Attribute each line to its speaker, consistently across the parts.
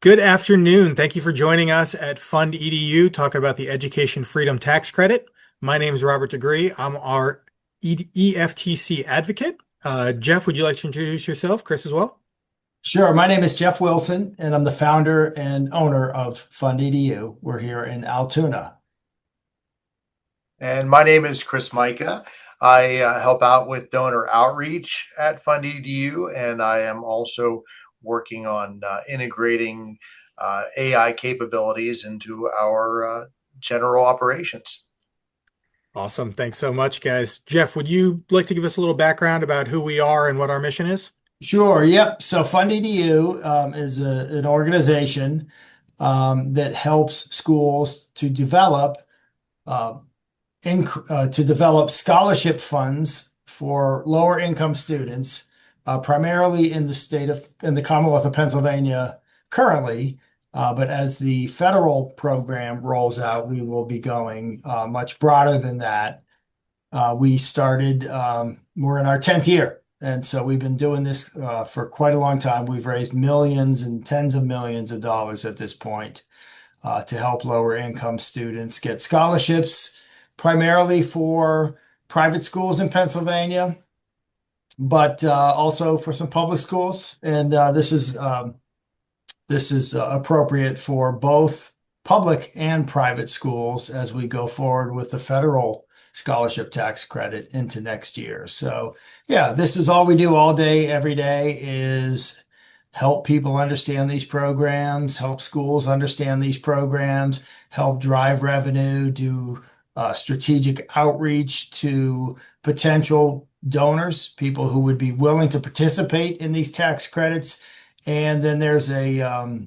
Speaker 1: Good afternoon. Thank you for joining us at FundEDU, talking about the Education Freedom Tax Credit. My name is Robert Degree. I'm our EFTC advocate. Jeff, would you like to introduce yourself? Chris as well?
Speaker 2: Sure. My name is Jeff Wilson, and I'm the founder and owner of FundEDU. We're here in Altoona.
Speaker 3: And my name is Chris Micah. I help out with donor outreach at FundEDU, and I am also working on integrating AI capabilities into our general operations.
Speaker 1: Awesome. Thanks so much, guys. Jeff, would you like to give us a little background about who we are and what our mission is?
Speaker 2: Sure. Yep. So FundEDU is an organization that helps schools to develop uh, to develop scholarship funds for lower income students, primarily in the Commonwealth of Pennsylvania currently. But as the federal program rolls out, we will be going much broader than that. We're in our 10th year. And so we've been doing this for quite a long time. We've raised millions and tens of millions of dollars at this point to help lower income students get scholarships, primarily for private schools in Pennsylvania, but also for some public schools. And this is appropriate for both public and private schools as we go forward with the federal scholarship tax credit into next year. So yeah, this is all we do all day, every day is help people understand these programs, help schools understand these programs, help drive revenue, do strategic outreach to potential donors, people who would be willing to participate in these tax credits. And then there's a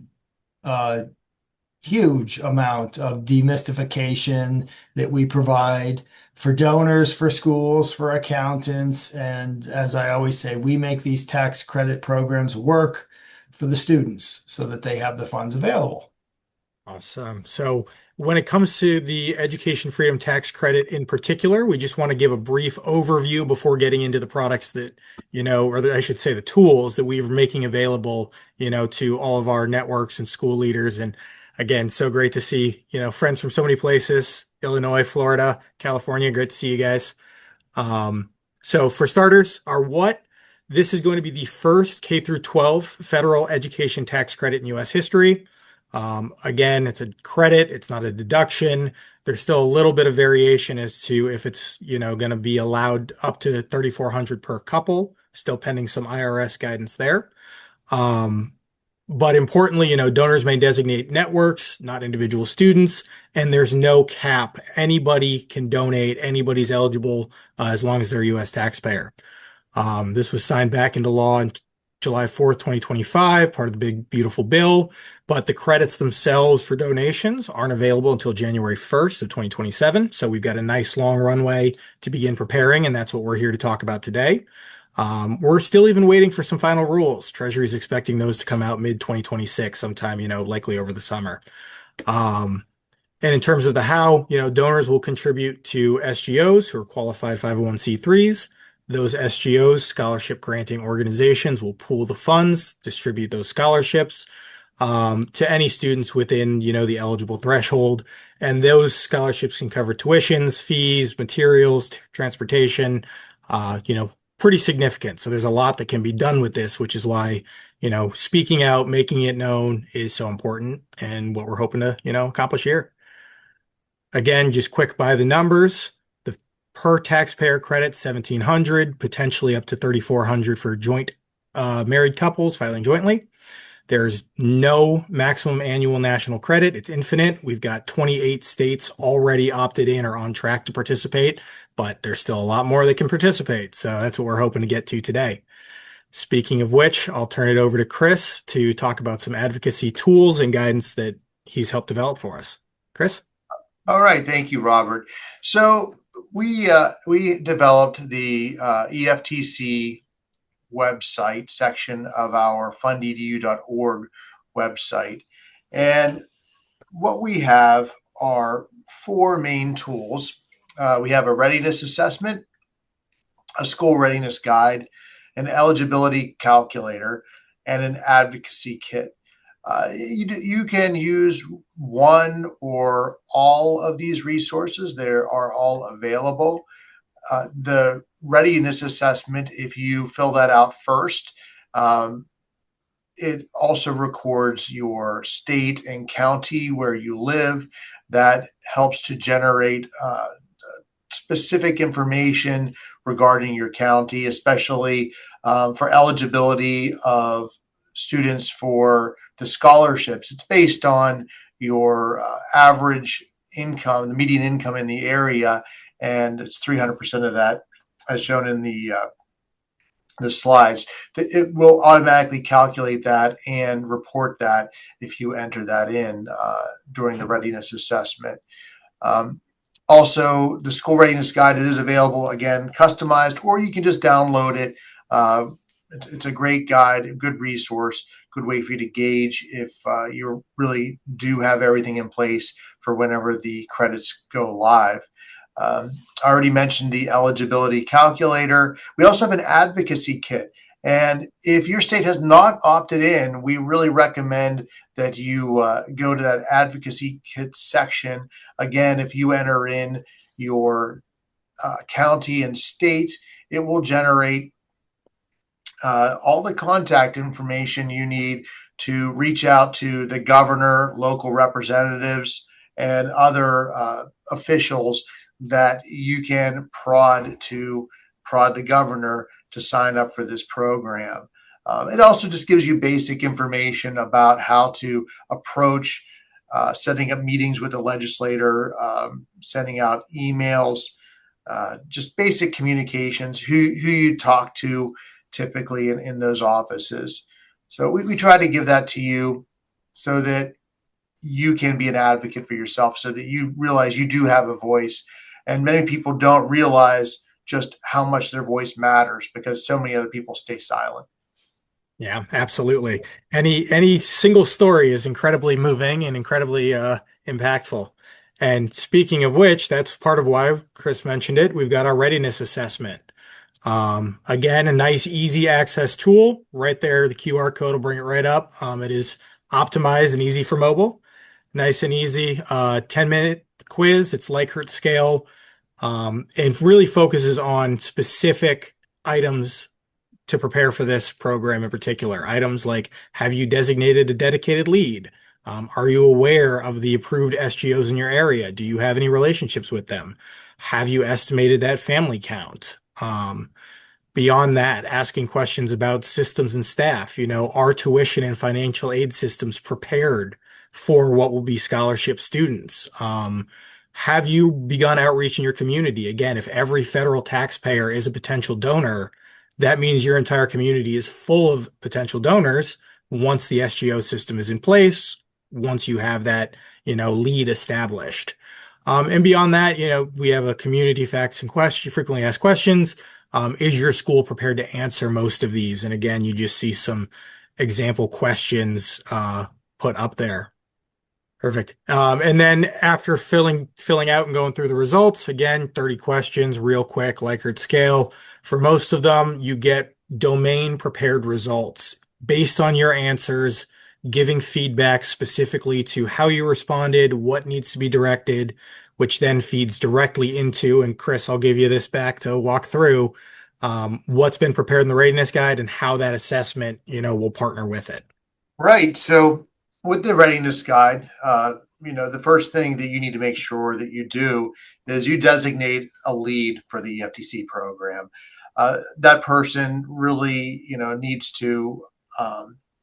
Speaker 2: huge amount of demystification that we provide for donors, for schools, for accountants. And as I always say, we make these tax credit programs work for the students so that they have the funds available.
Speaker 1: Awesome. So when it comes to the Education Freedom Tax Credit in particular, we just want to give a brief overview before getting into the products that, I should say the tools that we're making available, to all of our networks and school leaders. And again, so great to see, friends from so many places, Illinois, Florida, California. Great to see you guys. So for starters, this is going to be the first K through 12 federal education tax credit in U.S. history. Again, it's a credit. It's not a deduction. There's still a little bit of variation as to if it's, going to be allowed up to 3,400 per couple, still pending some IRS guidance there. But importantly, donors may designate networks, not individual students, and there's no cap. Anybody can donate. Anybody's eligible as long as they're a U.S. taxpayer. This was signed back into law on July 4th, 2025, part of the big, beautiful bill. But the credits themselves for donations aren't available until January 1st of 2027. So we've got a nice long runway to begin preparing, and that's what we're here to talk about today. We're still even waiting for some final rules. Treasury is expecting those to come out mid-2026 sometime, likely over the summer. And in terms of the how, donors will contribute to SGOs who are qualified 501c3s. Those SGOs, scholarship granting organizations, will pool the funds, distribute those scholarships to any students within, the eligible threshold. And those scholarships can cover tuitions, fees, materials, transportation, pretty significant. So there's a lot that can be done with this, which is why, speaking out, making it known is so important and what we're hoping to, accomplish here. Again, just quick by the numbers. The per taxpayer credit, $1,700, potentially up to $3,400 for joint married couples filing jointly. There's no maximum annual national credit. It's infinite. We've got 28 states already opted in or on track to participate, but there's still a lot more that can participate. So that's what we're hoping to get to today. Speaking of which, I'll turn it over to Chris to talk about some advocacy tools and guidance that he's helped develop for us. Chris?
Speaker 3: All right. Thank you, Robert. So we developed the EFTC website section of our fundedu.org website. And what we have are four main tools. We have a readiness assessment, a school readiness guide, an eligibility calculator, and an advocacy kit. You can use one or all of these resources. They are all available. The readiness assessment, if you fill that out first, it also records your state and county where you live. That helps to generate specific information regarding your county, especially for eligibility of students for the scholarships. It's based on your average income, the median income in the area, and it's 300% of that, as shown in the slides. It will automatically calculate that and report that if you enter that in during the readiness assessment. Also, the school readiness guide, it is available, again, customized, or you can just download it. It's a great guide, a good resource, good way for you to gauge if you really do have everything in place for whenever the credits go live. I already mentioned the eligibility calculator. We also have an advocacy kit. And if your state has not opted in, we really recommend that you go to that advocacy kit section. Again, if you enter in your county and state, it will generate all the contact information you need to reach out to the governor, local representatives, and other officials that you can prod the governor to sign up for this program. It also just gives you basic information about how to approach setting up meetings with the legislator, sending out emails, just basic communications, who you talk to typically in those offices. So we try to give that to you so that you can be an advocate for yourself, so that you realize you do have a voice. And many people don't realize just how much their voice matters because so many other people stay silent.
Speaker 1: Yeah, absolutely. Any single story is incredibly moving and incredibly impactful. And speaking of which, that's part of why Chris mentioned it. We've got our readiness assessment. Again, a nice, easy access tool right there. The QR code will bring it right up. It is optimized and easy for mobile. Nice and easy. 10-minute quiz. It's Likert scale. And really focuses on specific items to prepare for this program in particular. Items like, have you designated a dedicated lead? Are you aware of the approved SGOs in your area? Do you have any relationships with them? Have you estimated that family count? Beyond that, asking questions about systems and staff. Are tuition and financial aid systems prepared for what will be scholarship students? Have you begun outreach in your community? Again, if every federal taxpayer is a potential donor, that means your entire community is full of potential donors once the SGO system is in place, once you have that, lead established. And beyond that, we have a community facts and frequently asked questions. Is your school prepared to answer most of these? And again, you just see some example questions put up there. Perfect. And then after filling out and going through the results, again, 30 questions, real quick, Likert scale. For most of them, you get domain prepared results based on your answers, giving feedback specifically to how you responded, what needs to be directed, which then feeds directly into, and Chris, I'll give you this back to walk through what's been prepared in the readiness guide and how that assessment, will partner with it.
Speaker 3: Right. So with the readiness guide, the first thing that you need to make sure that you do is you designate a lead for the EFTC program. That person really, needs to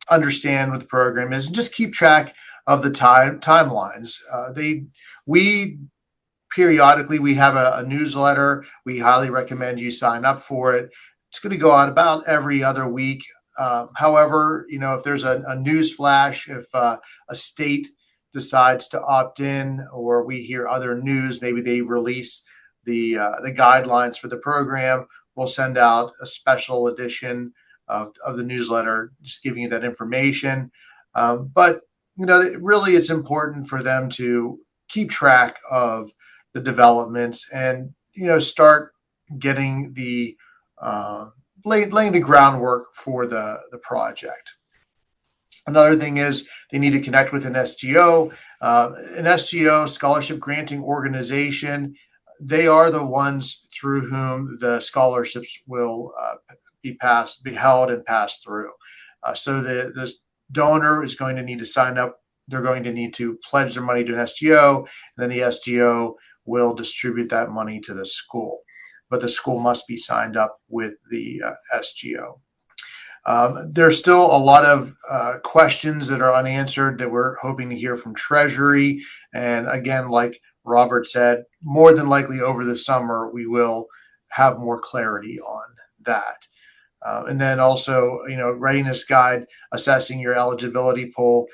Speaker 3: understand what the program is and just keep track of the timelines. We periodically we have a newsletter. We highly recommend you sign up for it. It's going to go out about every other week. However, if there's a news flash, if a state decides to opt in, or we hear other news, maybe they release the guidelines for the program, we'll send out a special edition of the newsletter, just giving you that information. But really, it's important for them to keep track of the developments and start getting the laying the groundwork for the project. Another thing is they need to connect with an SGO. An SGO, scholarship granting organization, they are the ones through whom the scholarships will be held and passed through. So the donor is going to need to sign up. They're going to need to pledge their money to an SGO, and then the SGO will distribute that money to the school. But the school must be signed up with the SGO. There's still a lot of questions that are unanswered that we're hoping to hear from Treasury. And again, like Robert said, more than likely over the summer, we will have more clarity on that. And then also, readiness guide, assessing your eligibility pool.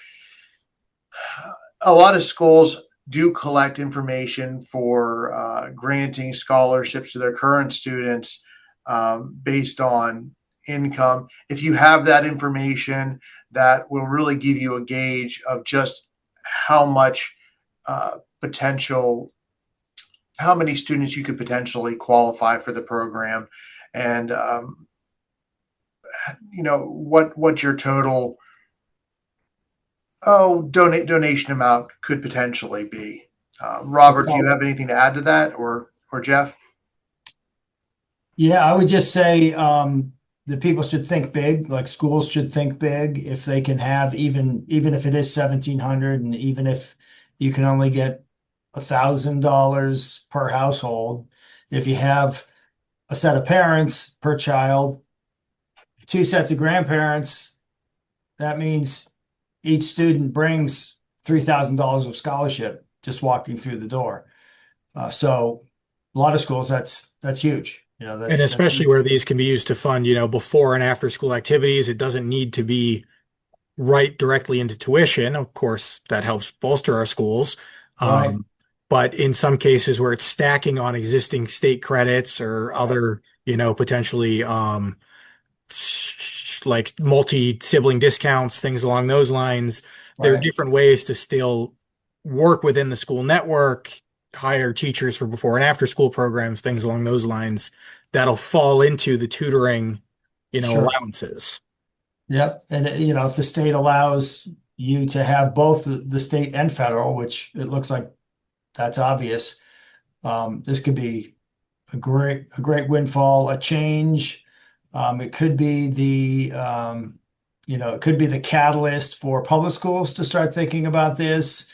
Speaker 3: A lot of schools do collect information for granting scholarships to their current students based on income. If you have that information, that will really give you a gauge of just how much how many students you could potentially qualify for the program, and what your total donation amount could potentially be. Robert, do you have anything to add to that, or Jeff?
Speaker 2: Yeah, I would just say that people should think big, like schools should think big. If they can have even if it is 1,700, and even if you can only get $1,000 per household, if you have a set of parents per child, two sets of grandparents, that means each student brings $3,000 of scholarship just walking through the door. So a lot of schools, that's huge.
Speaker 1: And especially where these can be used to fund, before and after school activities. It doesn't need to be right directly into tuition. Of course, that helps bolster our schools.
Speaker 2: Right.
Speaker 1: But in some cases where it's stacking on existing state credits or other, potentially like multi-sibling discounts, things along those lines, there are
Speaker 2: Right.
Speaker 1: different ways to still work within the school network, hire teachers for before and after school programs, things along those lines that'll fall into the tutoring,
Speaker 2: Sure.
Speaker 1: allowances.
Speaker 2: Yep. And if the state allows you to have both the state and federal, which it looks like that's obvious, this could be a great windfall, a change. It could be it could be the catalyst for public schools to start thinking about this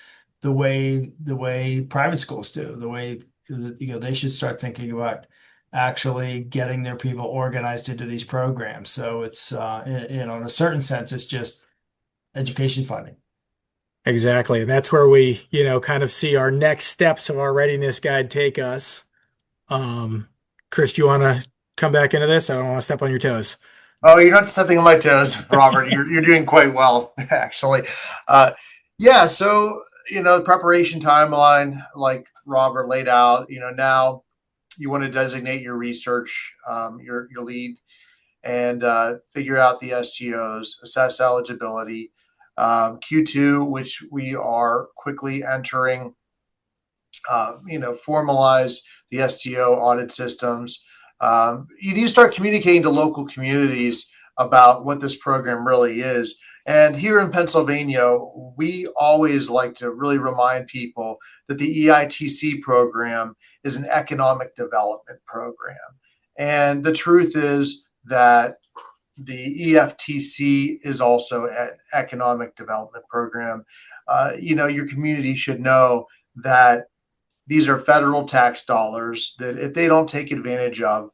Speaker 2: the way private schools do, the way they should start thinking about actually getting their people organized into these programs. So it's in a certain sense, it's just education funding.
Speaker 1: Exactly. And that's where we, kind of see our next steps of our readiness guide take us. Chris, do you want to come back into this? I don't want to step on your toes.
Speaker 3: Oh, you're not stepping on my toes, Robert. You're doing quite well, actually. Yeah. So the preparation timeline, like Robert laid out. Now you want to designate your research, your lead, and figure out the SGOs, assess eligibility. Q2, which we are quickly entering, formalize the SGO audit systems. You need to start communicating to local communities about what this program really is. And here in Pennsylvania, we always like to really remind people that the EITC program is an economic development program. And the truth is that the EFTC is also an economic development program. Your community should know that these are federal tax dollars that if they don't take advantage of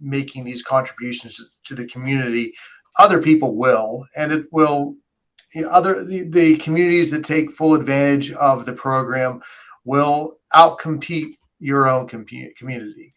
Speaker 3: making these contributions to the community, other people will, and it will. The communities that take full advantage of the program will outcompete your own community.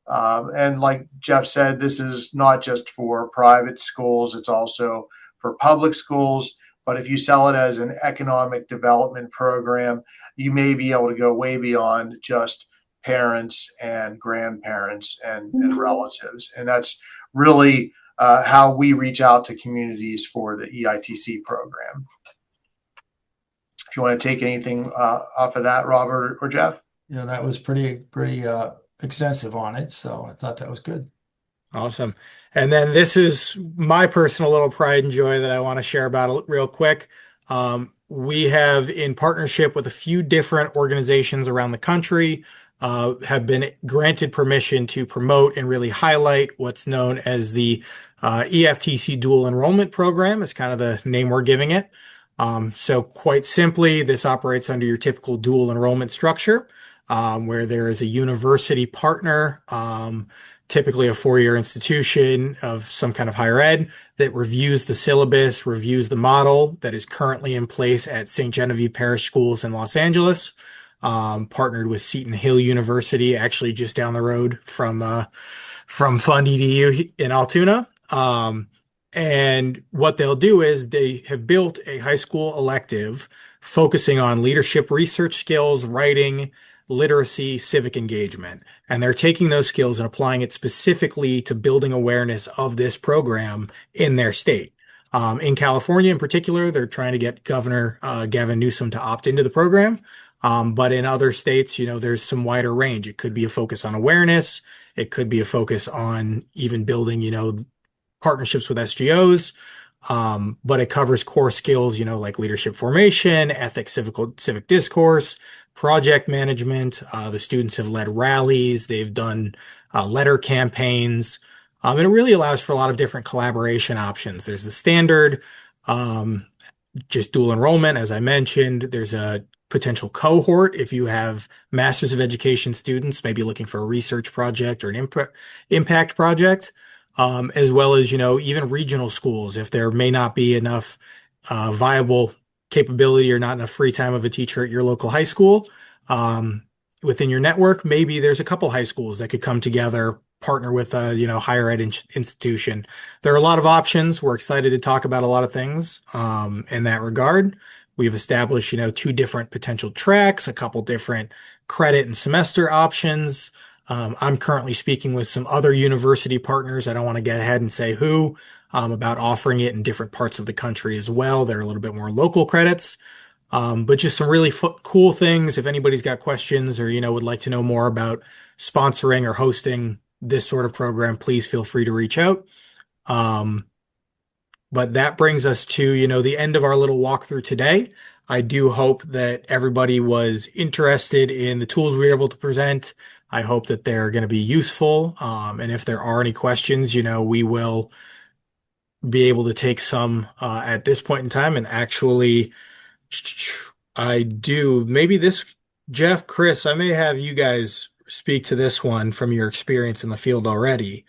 Speaker 3: And like Jeff said, this is not just for private schools, it's also for public schools. But if you sell it as an economic development program, you may be able to go way beyond just parents and grandparents and relatives. And that's really how we reach out to communities for the EITC program. If you want to take anything off of that, Robert or Jeff?
Speaker 2: That was pretty extensive on it. So I thought that was good.
Speaker 1: Awesome. And then this is my personal little pride and joy that I want to share about real quick. We have, in partnership with a few different organizations around the country, have been granted permission to promote and really highlight what's known as the EFTC Dual Enrollment Program, is kind of the name we're giving it. So quite simply, this operates under your typical dual enrollment structure, where there is a university partner, typically a four-year institution of some kind of higher ed, that reviews the syllabus, reviews the model that is currently in place at St. Genevieve Parish Schools in Los Angeles, partnered with Seton Hill University, actually just down the road from FundEDU in Altoona. And what they'll do is they have built a high school elective focusing on leadership research skills, writing, literacy, civic engagement. And they're taking those skills and applying it specifically to building awareness of this program in their state. In California in particular, they're trying to get Governor Gavin Newsom to opt into the program. But in other states, there's some wider range. It could be a focus on awareness. It could be a focus on even building, partnerships with SGOs. But it covers core skills, like leadership formation, ethics, civic discourse, project management. The students have led rallies. They've done letter campaigns. And it really allows for a lot of different collaboration options. There's the standard, just dual enrollment, as I mentioned. There's a potential cohort if you have Masters of Education students, maybe looking for a research project or an impact project. As well as, even regional schools, if there may not be enough viable capability or not enough free time of a teacher at your local high school, within your network, maybe there's a couple high schools that could come together, partner with a, higher ed institution. There are a lot of options. We're excited to talk about a lot of things in that regard. We've established, two different potential tracks, a couple different credit and semester options. I'm currently speaking with some other university partners. I don't want to get ahead and say who, about offering it in different parts of the country as well. They're a little bit more local credits, but just some really cool things. If anybody's got questions or, would like to know more about sponsoring or hosting this sort of program, please feel free to reach out. But that brings us to, the end of our little walkthrough today. I do hope that everybody was interested in the tools we were able to present. I hope that they're going to be useful. And if there are any questions, we will be able to take some at this point in time. And actually, maybe this, Jeff, Chris, I may have you guys speak to this one from your experience in the field already.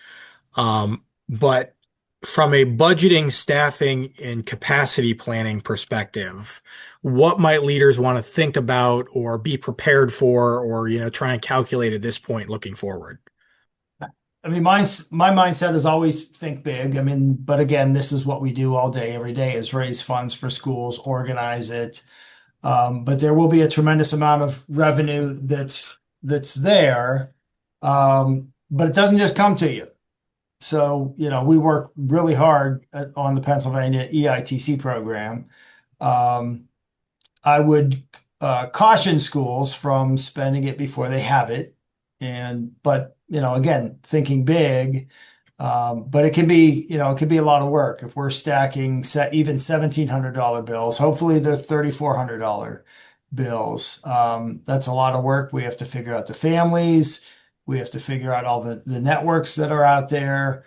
Speaker 1: But from a budgeting, staffing, and capacity planning perspective, what might leaders want to think about or be prepared for, or, try and calculate at this point looking forward?
Speaker 2: I mean, my mindset is always think big. I mean, but again, this is what we do all day, every day, is raise funds for schools, organize it. But there will be a tremendous amount of revenue that's there. But it doesn't just come to you. So, we work really hard on the Pennsylvania EITC program. I would caution schools from spending it before they have it. But again, thinking big, but it can be, a lot of work. If we're stacking even $1,700 bills, hopefully they're $3,400 bills. That's a lot of work. We have to figure out the families. We have to figure out all the networks that are out there.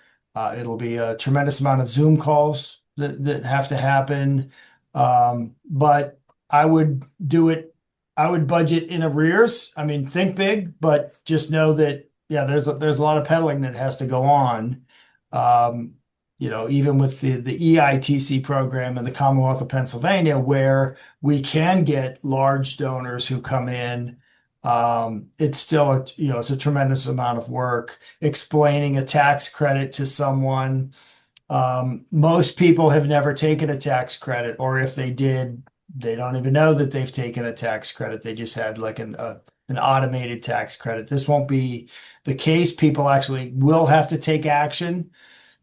Speaker 2: It'll be a tremendous amount of Zoom calls that have to happen. But I would do it. I would budget in arrears. I mean, think big, but just know that, there's a lot of pedaling that has to go on. Even with the EITC program in the Commonwealth of Pennsylvania, where we can get large donors who come in. It's still it's a tremendous amount of work explaining a tax credit to someone. Most people have never taken a tax credit, or if they did, they don't even know that they've taken a tax credit. They just had like an automated tax credit. This won't be the case. People actually will have to take action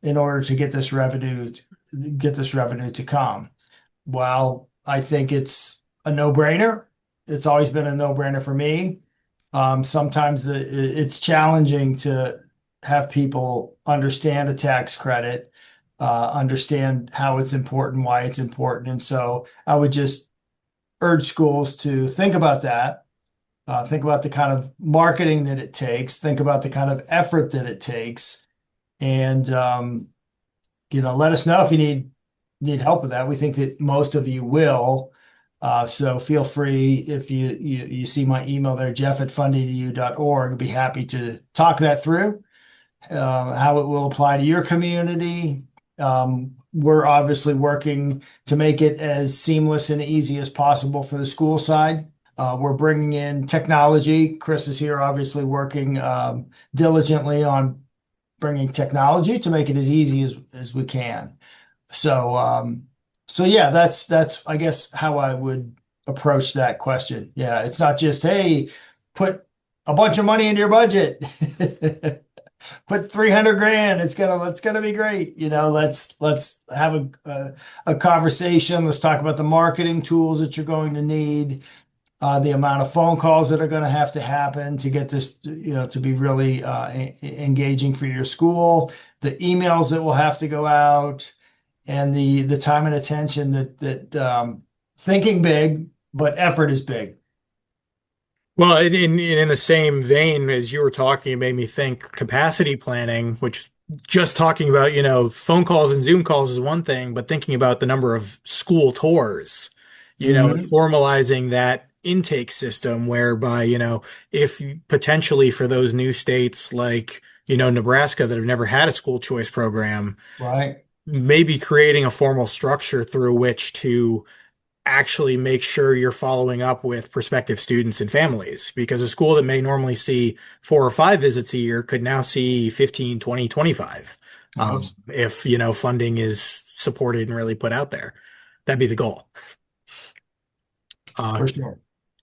Speaker 2: in order to get this revenue to come. Well, I think it's a no-brainer. It's always been a no-brainer for me. Sometimes it's challenging to have people understand a tax credit, understand how it's important, why it's important. And so I would just urge schools to think about that. Think about the kind of marketing that it takes. Think about the kind of effort that it takes, and let us know if you need help with that. We think that most of you will. So feel free if you see my email there, jeff@fundedu.org. I'd be happy to talk that through, how it will apply to your community. We're obviously working to make it as seamless and easy as possible for the school side. We're bringing in technology. Chris is here, obviously working diligently on bringing technology to make it as easy as we can. So yeah, that's I guess how I would approach that question. Yeah, it's not just, hey, put a bunch of money into your budget. Put 300 grand. It's gonna be great. Let's have a conversation. Let's talk about the marketing tools that you're going to need, the amount of phone calls that are going to happen to get this, to be really engaging for your school, the emails that will have to go out, and the time and attention that thinking big, but effort is big.
Speaker 1: Well, in the same vein as you were talking, it made me think capacity planning, which just talking about, phone calls and Zoom calls is one thing, but thinking about the number of school tours,
Speaker 2: Mhm.
Speaker 1: formalizing that intake system whereby, if potentially for those new states like, Nebraska that have never had a school choice program,
Speaker 2: Right.
Speaker 1: maybe creating a formal structure through which to actually make sure you're following up with prospective students and families because a school that may normally see 4 or 5 visits a year could now see 15, 20, 25.
Speaker 2: I hope so.
Speaker 1: If, funding is supported and really put out there. That'd be the goal. Uh,
Speaker 2: For sure.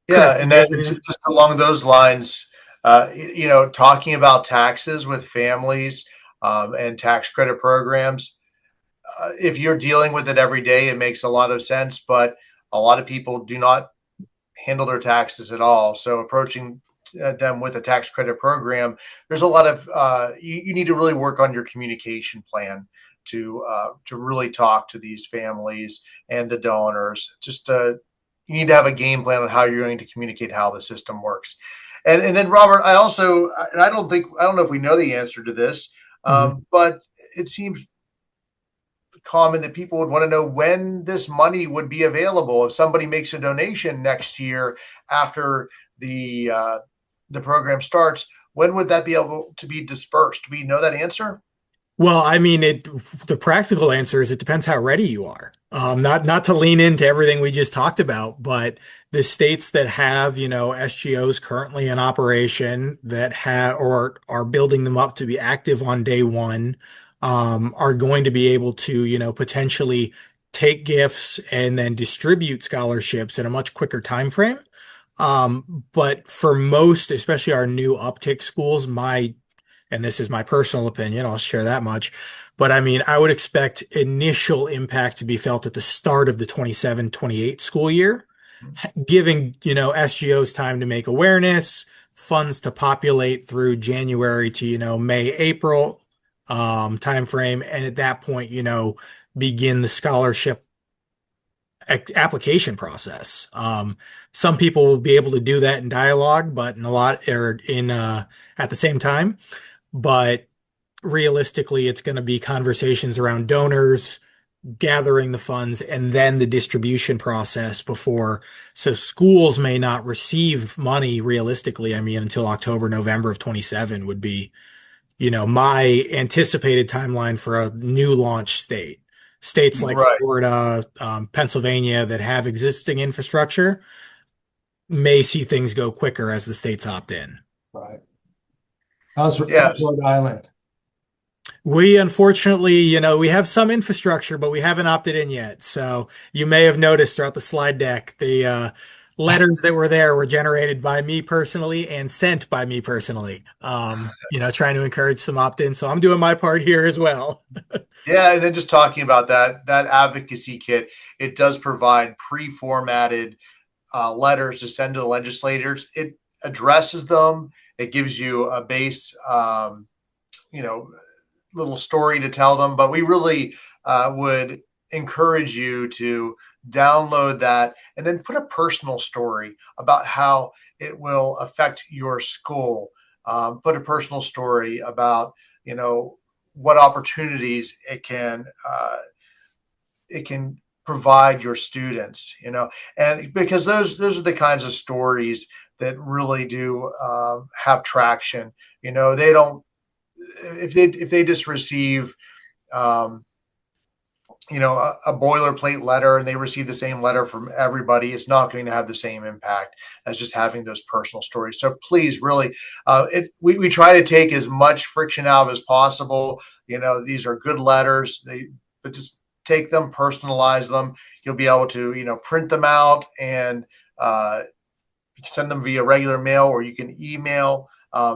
Speaker 1: Chris,
Speaker 3: Yeah,
Speaker 1: did
Speaker 3: and
Speaker 1: you
Speaker 3: then
Speaker 1: have anything?
Speaker 3: just along those lines, talking about taxes with families and tax credit programs. If you're dealing with it every day, it makes a lot of sense. But a lot of people do not handle their taxes at all. So approaching them with a tax credit program, there's a lot of you need to really work on your communication plan to really talk to these families and the donors. Just you need to have a game plan on how you're going to communicate how the system works. And then Robert, I also and I don't know if we know the answer to this,
Speaker 1: Mhm.
Speaker 3: but it seems common that people would want to know when this money would be available. If somebody makes a donation next year after the program starts, when would that be able to be dispersed? Do we know that answer?
Speaker 1: Well, I mean, the practical answer is it depends how ready you are. Not to lean into everything we just talked about, but the states that have, SGOs currently in operation that have or are building them up to be active on day one, are going to be able to, potentially take gifts and then distribute scholarships in a much quicker time frame. But for most, especially our new uptick schools, and this is my personal opinion, I'll share that much. But I mean, I would expect initial impact to be felt at the start of the 27-28 school year, giving, SGOs time to make awareness, funds to populate through January to, May, April, timeframe. And at that point, begin the scholarship application process. Some people will be able to do that in dialogue, but in a lot or in at the same time. But realistically, it's going to be conversations around donors, gathering the funds, and then the distribution process before. So schools may not receive money realistically, I mean, until October, November of 27 would be, my anticipated timeline for a new launch state. States like
Speaker 3: Right.
Speaker 1: Florida, Pennsylvania that have existing infrastructure may see things go quicker as the states opt in.
Speaker 2: Right. How's
Speaker 3: Yes.
Speaker 2: Rhode Island?
Speaker 1: We unfortunately, we have some infrastructure, but we haven't opted in yet. So you may have noticed throughout the slide deck, the letters that were there were generated by me personally and sent by me personally. Trying to encourage some opt-in. So I'm doing my part here as well.
Speaker 3: Yeah, and then just talking about that advocacy kit, it does provide pre-formatted letters to send to the legislators. It addresses them. It gives you a base little story to tell them, but we really would encourage you to download that and then put a personal story about how it will affect your school. Put a personal story about, what opportunities it can provide your students, and because those are the kinds of stories that really do have traction. They don't, if they just receive um, a boilerplate letter and they receive the same letter from everybody, it's not going to have the same impact as just having those personal stories. So please, really, we try to take as much friction out as possible. These are good letters, but just take them, personalize them. You'll be able to, print them out and you can send them via regular mail, or you can email.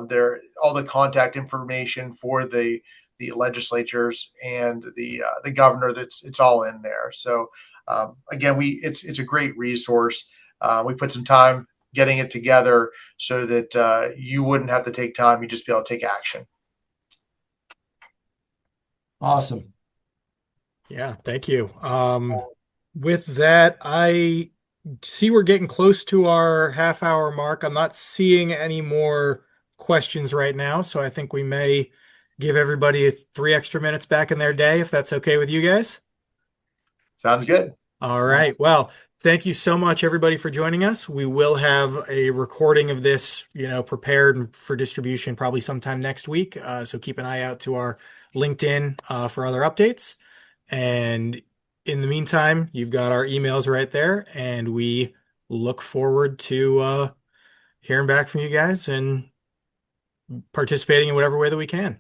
Speaker 3: There, all the contact information for the legislatures and the governor. It's all in there. So again, it's a great resource. We put some time getting it together so that you wouldn't have to take time. You just be able to take action.
Speaker 2: Awesome.
Speaker 1: Yeah, thank you. With that, I see we're getting close to our half-hour mark. I'm not seeing any more questions right now, so I think we may give everybody 3 extra minutes back in their day, if that's okay with you guys.
Speaker 3: Sounds good.
Speaker 1: All right. Well, thank you so much, everybody, for joining us. We will have a recording of this, prepared for distribution probably sometime next week. So keep an eye out to our LinkedIn for other updates. And in the meantime, you've got our emails right there, and we look forward to hearing back from you guys and participating in whatever way that we can.